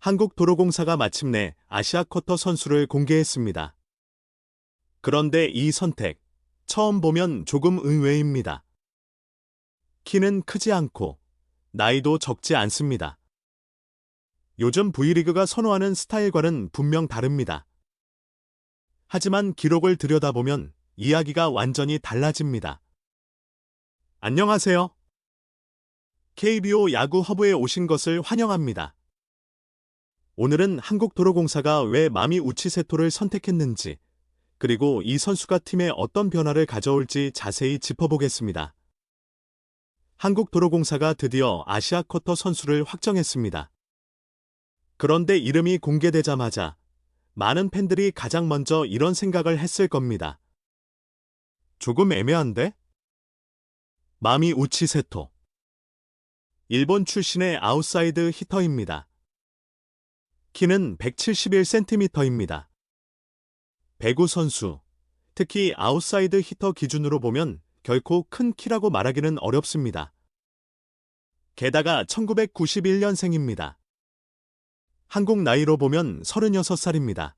한국도로공사가 마침내 아시아쿼터 선수를 공개했습니다. 그런데 이 선택, 처음 보면 조금 의외입니다. 키는 크지 않고 나이도 적지 않습니다. 요즘 V리그가 선호하는 스타일과는 분명 다릅니다. 하지만 기록을 들여다보면 이야기가 완전히 달라집니다. 안녕하세요. KBO 야구 허브에 오신 것을 환영합니다. 오늘은 한국도로공사가 왜 마미 우치세토를 선택했는지, 그리고 이 선수가 팀에 어떤 변화를 가져올지 자세히 짚어보겠습니다. 한국도로공사가 드디어 아시아쿼터 선수를 확정했습니다. 그런데 이름이 공개되자마자 많은 팬들이 가장 먼저 이런 생각을 했을 겁니다. 조금 애매한데? 마미 우치세토. 일본 출신의 아웃사이드 히터입니다. 키는 171cm입니다. 배구 선수, 특히 아웃사이드 히터 기준으로 보면 결코 큰 키라고 말하기는 어렵습니다. 게다가 1991년생입니다. 한국 나이로 보면 36살입니다.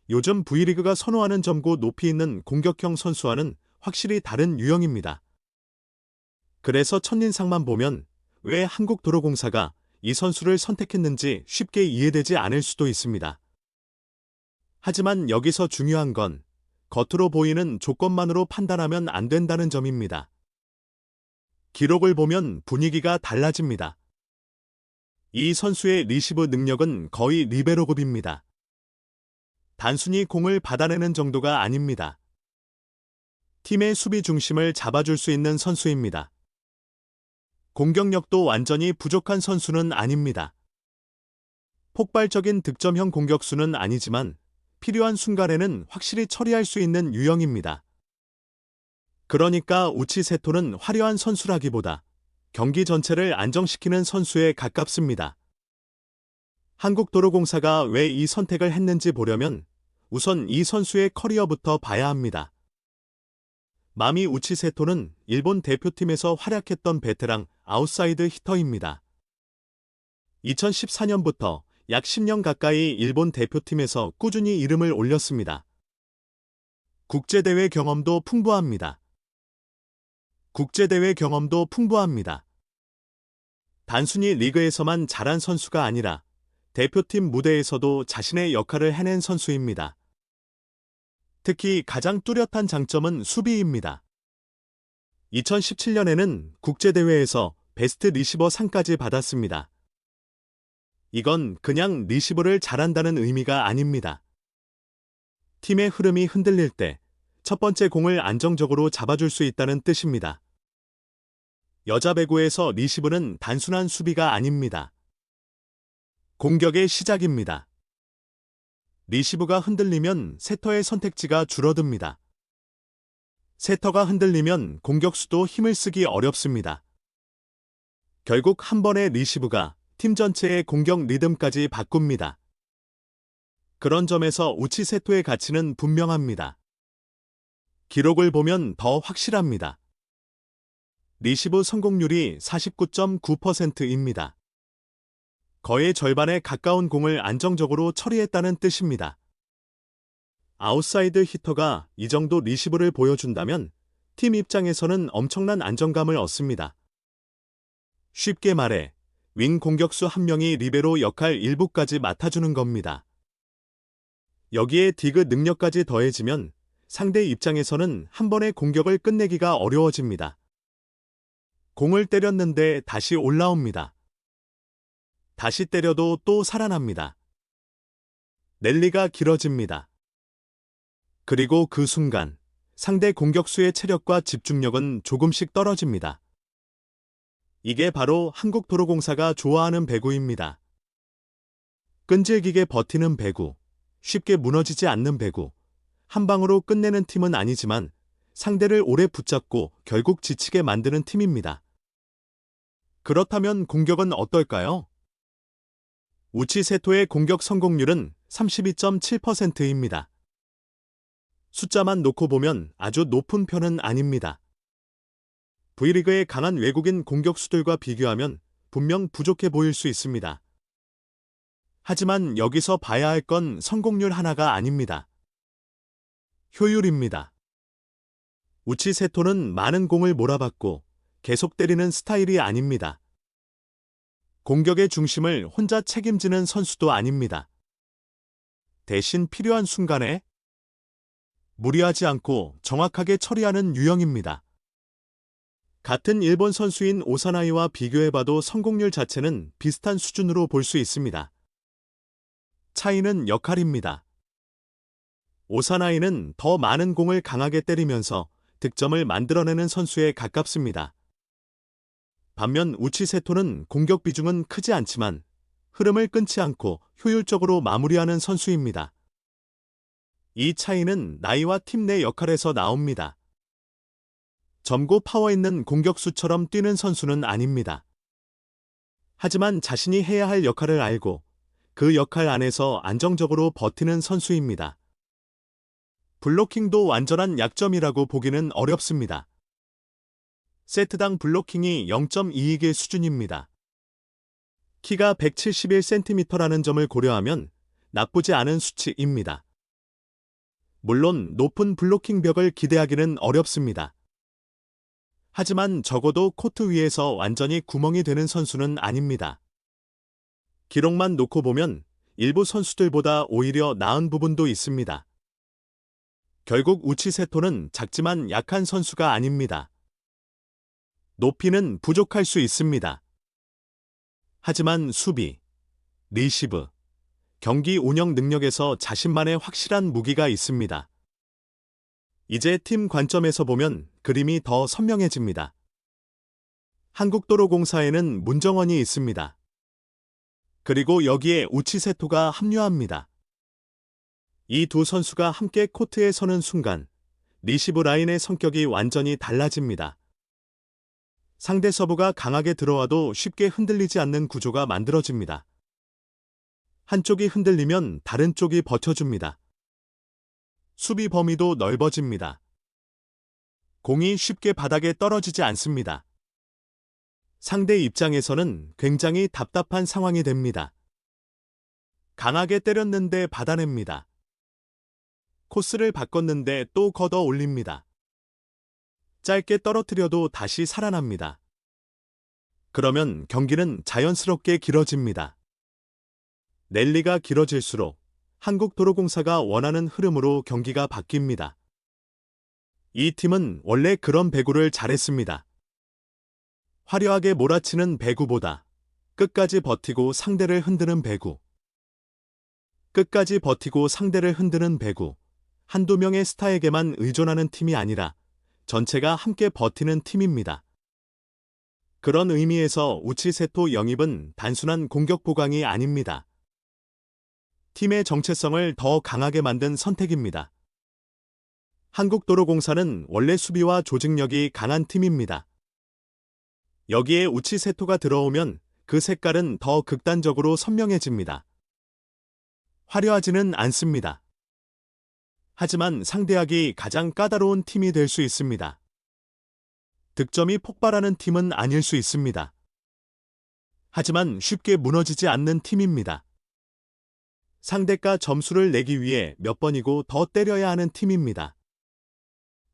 요즘 V리그가 선호하는 점고 높이 있는 공격형 선수와는 확실히 다른 유형입니다. 그래서 첫인상만 보면 왜 한국도로공사가 이 선수를 선택했는지 쉽게 이해되지 않을 수도 있습니다. 하지만 여기서 중요한 건 겉으로 보이는 조건만으로 판단하면 안 된다는 점입니다. 기록을 보면 분위기가 달라집니다. 이 선수의 리시브 능력은 거의 리베로급입니다. 단순히 공을 받아내는 정도가 아닙니다. 팀의 수비 중심을 잡아줄 수 있는 선수입니다. 공격력도 완전히 부족한 선수는 아닙니다. 폭발적인 득점형 공격수는 아니지만 필요한 순간에는 확실히 처리할 수 있는 유형입니다. 그러니까 우치세토는 화려한 선수라기보다 경기 전체를 안정시키는 선수에 가깝습니다. 한국도로공사가 왜 이 선택을 했는지 보려면 우선 이 선수의 커리어부터 봐야 합니다. 마미 우치세토는 일본 대표팀에서 활약했던 베테랑 아웃사이드 히터입니다. 2014년부터 약 10년 가까이 일본 대표팀에서 꾸준히 이름을 올렸습니다. 국제대회 경험도 풍부합니다. 단순히 리그에서만 잘한 선수가 아니라 대표팀 무대에서도 자신의 역할을 해낸 선수입니다. 특히 가장 뚜렷한 장점은 수비입니다. 2017년에는 국제대회에서 베스트 리시버 상까지 받았습니다. 이건 그냥 리시브를 잘한다는 의미가 아닙니다. 팀의 흐름이 흔들릴 때 첫 번째 공을 안정적으로 잡아줄 수 있다는 뜻입니다. 여자 배구에서 리시브는 단순한 수비가 아닙니다. 공격의 시작입니다. 리시브가 흔들리면 세터의 선택지가 줄어듭니다. 세터가 흔들리면 공격수도 힘을 쓰기 어렵습니다. 결국 한 번의 리시브가 팀 전체의 공격 리듬까지 바꿉니다. 그런 점에서 우치세토의 가치는 분명합니다. 기록을 보면 더 확실합니다. 리시브 성공률이 49.9%입니다. 거의 절반에 가까운 공을 안정적으로 처리했다는 뜻입니다. 아웃사이드 히터가 이 정도 리시브를 보여준다면 팀 입장에서는 엄청난 안정감을 얻습니다. 쉽게 말해 윙 공격수 한 명이 리베로 역할 일부까지 맡아주는 겁니다. 여기에 디그 능력까지 더해지면 상대 입장에서는 한 번의 공격을 끝내기가 어려워집니다. 공을 때렸는데 다시 올라옵니다. 다시 때려도 또 살아납니다. 랠리가 길어집니다. 그리고 그 순간 상대 공격수의 체력과 집중력은 조금씩 떨어집니다. 이게 바로 한국도로공사가 좋아하는 배구입니다. 끈질기게 버티는 배구, 쉽게 무너지지 않는 배구, 한 방으로 끝내는 팀은 아니지만 상대를 오래 붙잡고 결국 지치게 만드는 팀입니다. 그렇다면 공격은 어떨까요? 우치세토의 공격 성공률은 32.7%입니다. 숫자만 놓고 보면 아주 높은 편은 아닙니다. V리그의 강한 외국인 공격수들과 비교하면 분명 부족해 보일 수 있습니다. 하지만 여기서 봐야 할 건 성공률 하나가 아닙니다. 효율입니다. 우치 세토는 많은 공을 몰아받고 계속 때리는 스타일이 아닙니다. 공격의 중심을 혼자 책임지는 선수도 아닙니다. 대신 필요한 순간에 무리하지 않고 정확하게 처리하는 유형입니다. 같은 일본 선수인 오사나이와 비교해봐도 성공률 자체는 비슷한 수준으로 볼 수 있습니다. 차이는 역할입니다. 오사나이는 더 많은 공을 강하게 때리면서 득점을 만들어내는 선수에 가깝습니다. 반면 우치 세토는 공격 비중은 크지 않지만 흐름을 끊지 않고 효율적으로 마무리하는 선수입니다. 이 차이는 나이와 팀 내 역할에서 나옵니다. 젊고 파워 있는 공격수처럼 뛰는 선수는 아닙니다. 하지만 자신이 해야 할 역할을 알고 그 역할 안에서 안정적으로 버티는 선수입니다. 블로킹도 완전한 약점이라고 보기는 어렵습니다. 세트당 블로킹이 0.22개 수준입니다. 키가 171cm라는 점을 고려하면 나쁘지 않은 수치입니다. 물론 높은 블로킹 벽을 기대하기는 어렵습니다. 하지만 적어도 코트 위에서 완전히 구멍이 되는 선수는 아닙니다. 기록만 놓고 보면 일부 선수들보다 오히려 나은 부분도 있습니다. 결국 우치 세토는 작지만 약한 선수가 아닙니다. 높이는 부족할 수 있습니다. 하지만 수비, 리시브, 경기 운영 능력에서 자신만의 확실한 무기가 있습니다. 이제 팀 관점에서 보면 그림이 더 선명해집니다. 한국도로공사에는 문정원이 있습니다. 그리고 여기에 우치 세토가 합류합니다. 이 두 선수가 함께 코트에 서는 순간 리시브 라인의 성격이 완전히 달라집니다. 상대 서브가 강하게 들어와도 쉽게 흔들리지 않는 구조가 만들어집니다. 한쪽이 흔들리면 다른 쪽이 버텨줍니다. 수비 범위도 넓어집니다. 공이 쉽게 바닥에 떨어지지 않습니다. 상대 입장에서는 굉장히 답답한 상황이 됩니다. 강하게 때렸는데 받아냅니다. 코스를 바꿨는데 또 걷어 올립니다. 짧게 떨어뜨려도 다시 살아납니다. 그러면 경기는 자연스럽게 길어집니다. 랠리가 길어질수록 한국도로공사가 원하는 흐름으로 경기가 바뀝니다. 이 팀은 원래 그런 배구를 잘했습니다. 화려하게 몰아치는 배구보다 끝까지 버티고 상대를 흔드는 배구. 끝까지 버티고 상대를 흔드는 배구. 한두 명의 스타에게만 의존하는 팀이 아니라 전체가 함께 버티는 팀입니다. 그런 의미에서 우치 세토 영입은 단순한 공격 보강이 아닙니다. 팀의 정체성을 더 강하게 만든 선택입니다. 한국도로공사는 원래 수비와 조직력이 강한 팀입니다. 여기에 우치 세토가 들어오면 그 색깔은 더 극단적으로 선명해집니다. 화려하지는 않습니다. 하지만 상대하기 가장 까다로운 팀이 될 수 있습니다. 득점이 폭발하는 팀은 아닐 수 있습니다. 하지만 쉽게 무너지지 않는 팀입니다. 상대가 점수를 내기 위해 몇 번이고 더 때려야 하는 팀입니다.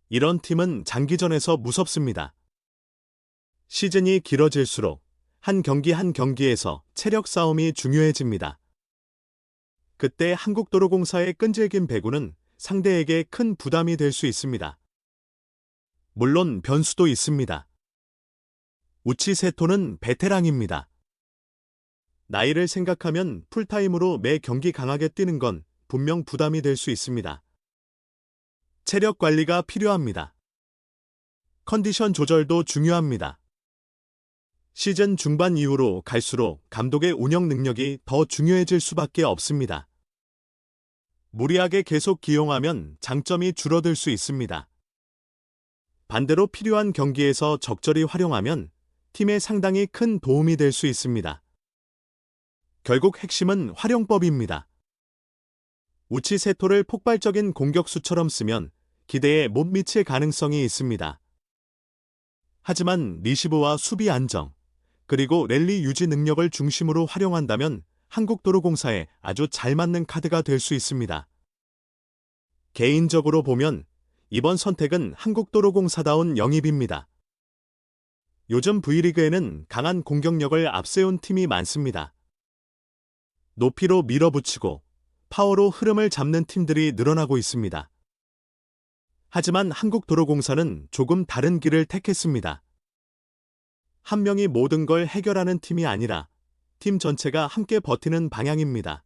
이런 팀은 장기전에서 무섭습니다. 시즌이 길어질수록 한 경기 한 경기에서 체력 싸움이 중요해집니다. 그때 한국도로공사의 끈질긴 배구는 상대에게 큰 부담이 될 수 있습니다. 물론 변수도 있습니다. 우치 세토는 베테랑입니다. 나이를 생각하면 풀타임으로 매 경기 강하게 뛰는 건 분명 부담이 될 수 있습니다. 체력 관리가 필요합니다. 컨디션 조절도 중요합니다. 시즌 중반 이후로 갈수록 감독의 운영 능력이 더 중요해질 수밖에 없습니다. 무리하게 계속 기용하면 장점이 줄어들 수 있습니다. 반대로 필요한 경기에서 적절히 활용하면 팀에 상당히 큰 도움이 될 수 있습니다. 결국 핵심은 활용법입니다. 우치 세토를 폭발적인 공격수처럼 쓰면 기대에 못 미칠 가능성이 있습니다. 하지만 리시브와 수비 안정, 그리고 랠리 유지 능력을 중심으로 활용한다면 한국도로공사에 아주 잘 맞는 카드가 될 수 있습니다. 개인적으로 보면 이번 선택은 한국도로공사다운 영입입니다. 요즘 V리그에는 강한 공격력을 앞세운 팀이 많습니다. 높이로 밀어붙이고 파워로 흐름을 잡는 팀들이 늘어나고 있습니다. 하지만 한국도로공사는 조금 다른 길을 택했습니다. 한 명이 모든 걸 해결하는 팀이 아니라 팀 전체가 함께 버티는 방향입니다.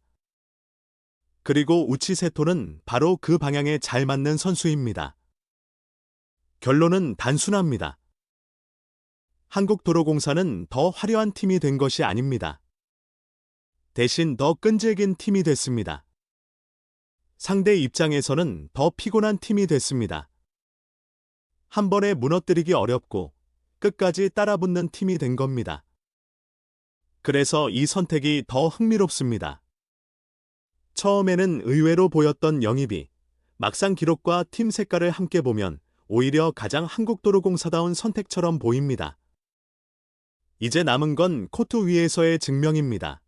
그리고 우치세토는 바로 그 방향에 잘 맞는 선수입니다. 결론은 단순합니다. 한국도로공사는 더 화려한 팀이 된 것이 아닙니다. 대신 더 끈질긴 팀이 됐습니다. 상대 입장에서는 더 피곤한 팀이 됐습니다. 한 번에 무너뜨리기 어렵고 끝까지 따라붙는 팀이 된 겁니다. 그래서 이 선택이 더 흥미롭습니다. 처음에는 의외로 보였던 영입이 막상 기록과 팀 색깔을 함께 보면 오히려 가장 한국도로공사다운 선택처럼 보입니다. 이제 남은 건 코트 위에서의 증명입니다.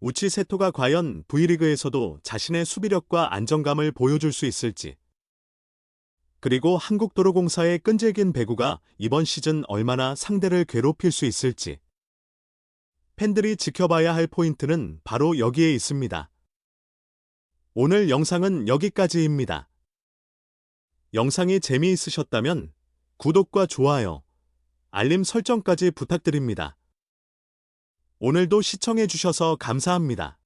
우치세토가 과연 V리그에서도 자신의 수비력과 안정감을 보여줄 수 있을지, 그리고 한국도로공사의 끈질긴 배구가 이번 시즌 얼마나 상대를 괴롭힐 수 있을지, 팬들이 지켜봐야 할 포인트는 바로 여기에 있습니다. 오늘 영상은 여기까지입니다. 영상이 재미있으셨다면 구독과 좋아요, 알림 설정까지 부탁드립니다. 오늘도 시청해주셔서 감사합니다.